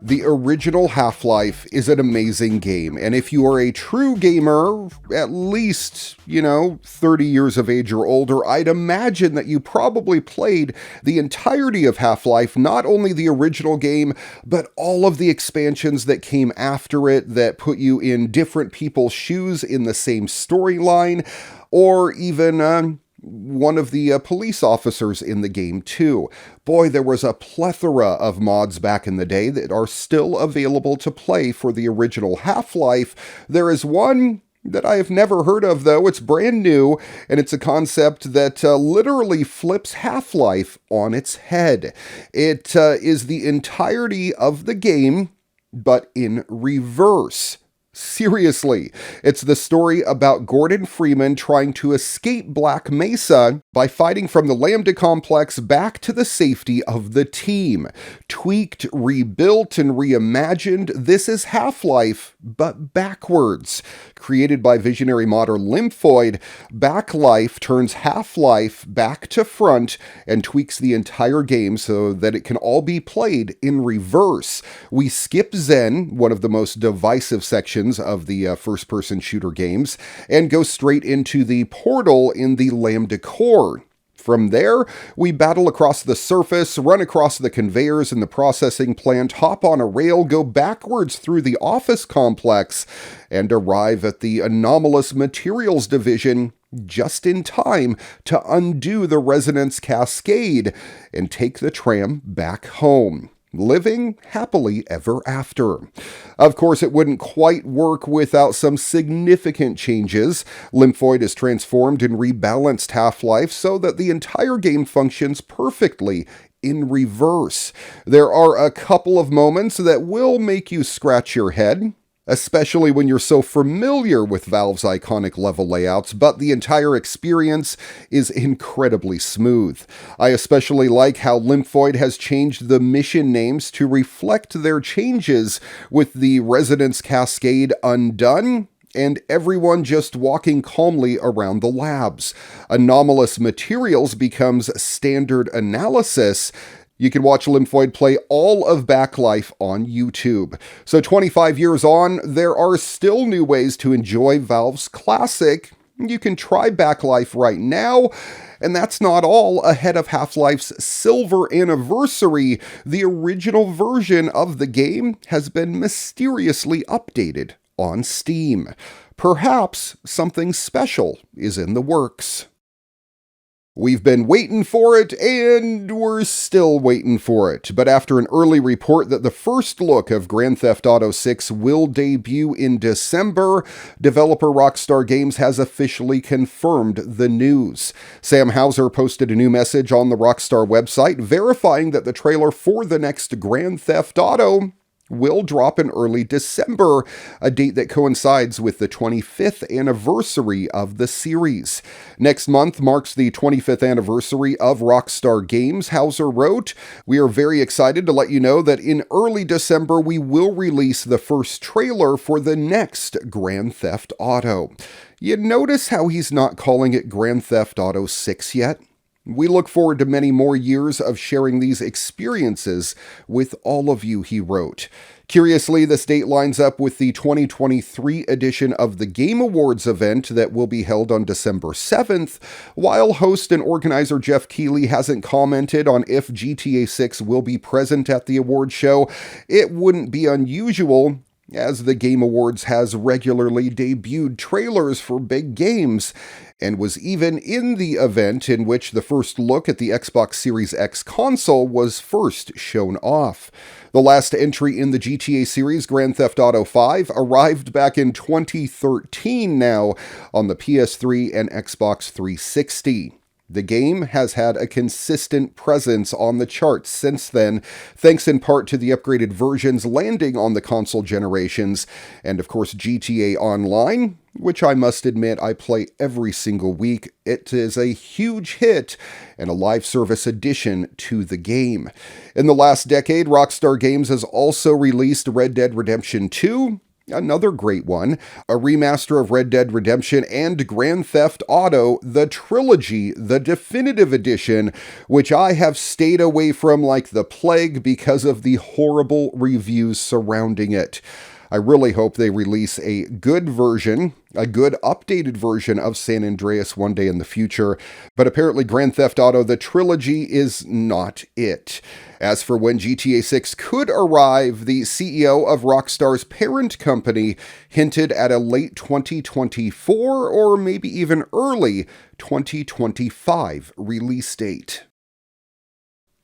The original Half-Life is an amazing game, and if you are a true gamer, at least, 30 years of age or older, I'd imagine that you probably played the entirety of Half-Life, not only the original game, but all of the expansions that came after it that put you in different people's shoes in the same storyline, or even one of the police officers in the game too. Boy, there was a plethora of mods back in the day that are still available to play for the original Half-Life. There is one that I have never heard of, though. It's brand new, and it's a concept that literally flips Half-Life on its head. It is the entirety of the game, but in reverse. Seriously, it's the story about Gordon Freeman trying to escape Black Mesa by fighting from the Lambda Complex back to the safety of the team. Tweaked, rebuilt, and reimagined, this is Half-Life, but backwards. Created by visionary modder Lymphoid, Backlife turns Half-Life back to front and tweaks the entire game so that it can all be played in reverse. We skip Zen, one of the most divisive sections of the first-person shooter games, and go straight into the portal in the Lambda core. From there, we battle across the surface, run across the conveyors in the processing plant, hop on a rail, go backwards through the office complex, and arrive at the anomalous materials division just in time to undo the resonance cascade and take the tram back home. Living happily ever after. Of course, it wouldn't quite work without some significant changes. Lymphoid is transformed and rebalanced Half-Life so that the entire game functions perfectly in reverse. There are a couple of moments that will make you scratch your head, especially when you're so familiar with Valve's iconic level layouts, but the entire experience is incredibly smooth. I especially like how Lymphoid has changed the mission names to reflect their changes, with the Resonance Cascade undone and everyone just walking calmly around the labs. Anomalous Materials becomes Standard Analysis. You can watch Lymphoid play all of Backlife on YouTube. So 25 years on, there are still new ways to enjoy Valve's classic. You can try Backlife right now, and that's not all. Ahead of Half-Life's silver anniversary, the original version of the game has been mysteriously updated on Steam. Perhaps something special is in the works. We've been waiting for it, and we're still waiting for it. But after an early report that the first look of Grand Theft Auto 6 will debut in December, developer Rockstar Games has officially confirmed the news. Sam Houser posted a new message on the Rockstar website verifying that the trailer for the next Grand Theft Auto will drop in early December, a date that coincides with the 25th anniversary of the series. Next month marks the 25th anniversary of Rockstar Games, Houser wrote. We are very excited to let you know that in early December we will release the first trailer for the next Grand Theft Auto. You notice how he's not calling it Grand Theft Auto 6 yet? We look forward to many more years of sharing these experiences with all of you, he wrote. Curiously, this date lines up with the 2023 edition of the Game Awards event that will be held on December 7th. While host and organizer Jeff Keighley hasn't commented on if GTA 6 will be present at the award show, it wouldn't be unusual, as the Game Awards has regularly debuted trailers for big games, and was even in the event in which the first look at the Xbox Series X console was first shown off. The last entry in the GTA series, Grand Theft Auto 5, arrived back in 2013 now on the PS3 and Xbox 360. The game has had a consistent presence on the charts since then, thanks in part to the upgraded versions landing on the console generations, and of course GTA Online, which I must admit I play every single week. It is a huge hit and a live service addition to the game. In the last decade, Rockstar Games has also released Red Dead Redemption 2, Another great one, a remaster of Red Dead Redemption and Grand Theft Auto, the trilogy, the definitive edition, which I have stayed away from like the plague because of the horrible reviews surrounding it. I really hope they release a good version, a good updated version of San Andreas one day in the future, but apparently Grand Theft Auto, the trilogy, is not it. As for when GTA 6 could arrive, the CEO of Rockstar's parent company hinted at a late 2024 or maybe even early 2025 release date.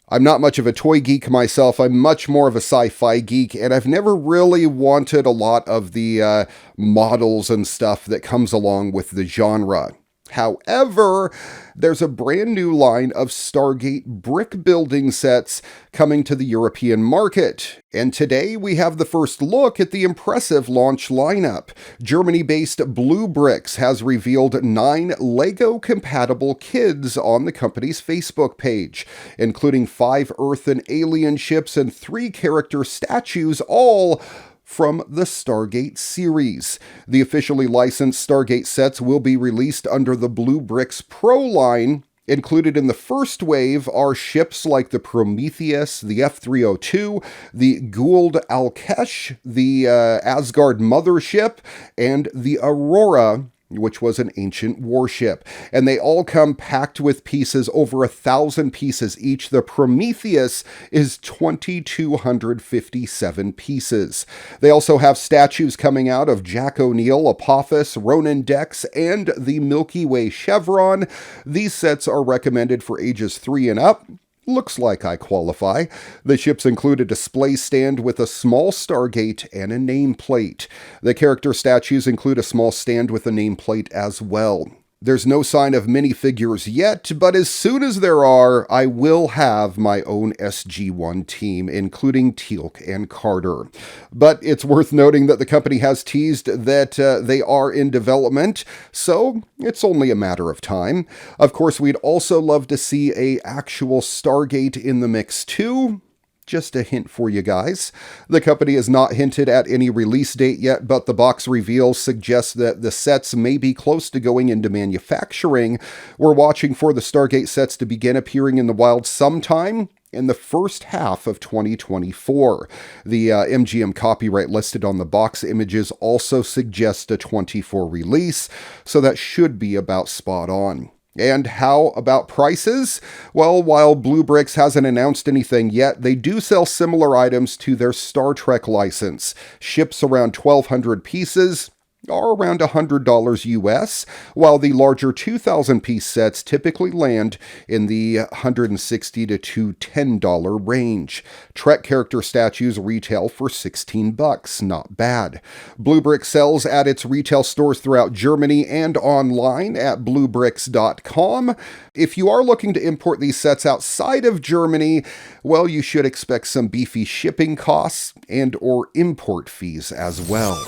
I'm not much of a toy geek myself. I'm much more of a sci-fi geek, and I've never really wanted a lot of the models and stuff that comes along with the genre. However, there's a brand new line of Stargate brick building sets coming to the European market. And today we have the first look at the impressive launch lineup. Germany-based Blue Bricks has revealed 9 LEGO-compatible kids on the company's Facebook page, including 5 Earth and alien ships and 3 character statues, all from the Stargate series. The officially licensed Stargate sets will be released under the Blue Bricks Pro line. Included in the first wave are ships like the Prometheus, the F-302, the Gould Alkesh, the Asgard Mothership, and the Aurora, which was an ancient warship. And they all come packed with pieces, over 1,000 pieces each. The Prometheus is 2,257 pieces. They also have statues coming out of Jack O'Neill, Apophis, Ronan Dex, and the Milky Way Chevron. These sets are recommended for ages 3 and up. Looks like I qualify. The ships include a display stand with a small Stargate and a nameplate. The character statues include a small stand with a nameplate as well. There's no sign of minifigures yet, but as soon as there are, I will have my own SG-1 team, including Teal'c and Carter. But it's worth noting that the company has teased that they are in development, so it's only a matter of time. Of course, we'd also love to see an actual Stargate in the mix too. Just a hint for you guys. The company has not hinted at any release date yet, but the box reveal suggests that the sets may be close to going into manufacturing. We're watching for the Stargate sets to begin appearing in the wild sometime in the first half of 2024. The MGM copyright listed on the box images also suggests a 24 release, so that should be about spot on. And how about prices? Well, while Blue Bricks hasn't announced anything yet, they do sell similar items to their Star Trek license. Ships around 1,200 pieces are around $100 US, while the larger 2,000-piece sets typically land in the $160 to $210 range. Trek character statues retail for $16, not bad. Blue Brick sells at its retail stores throughout Germany and online at bluebricks.com. If you are looking to import these sets outside of Germany, well, you should expect some beefy shipping costs and or import fees as well.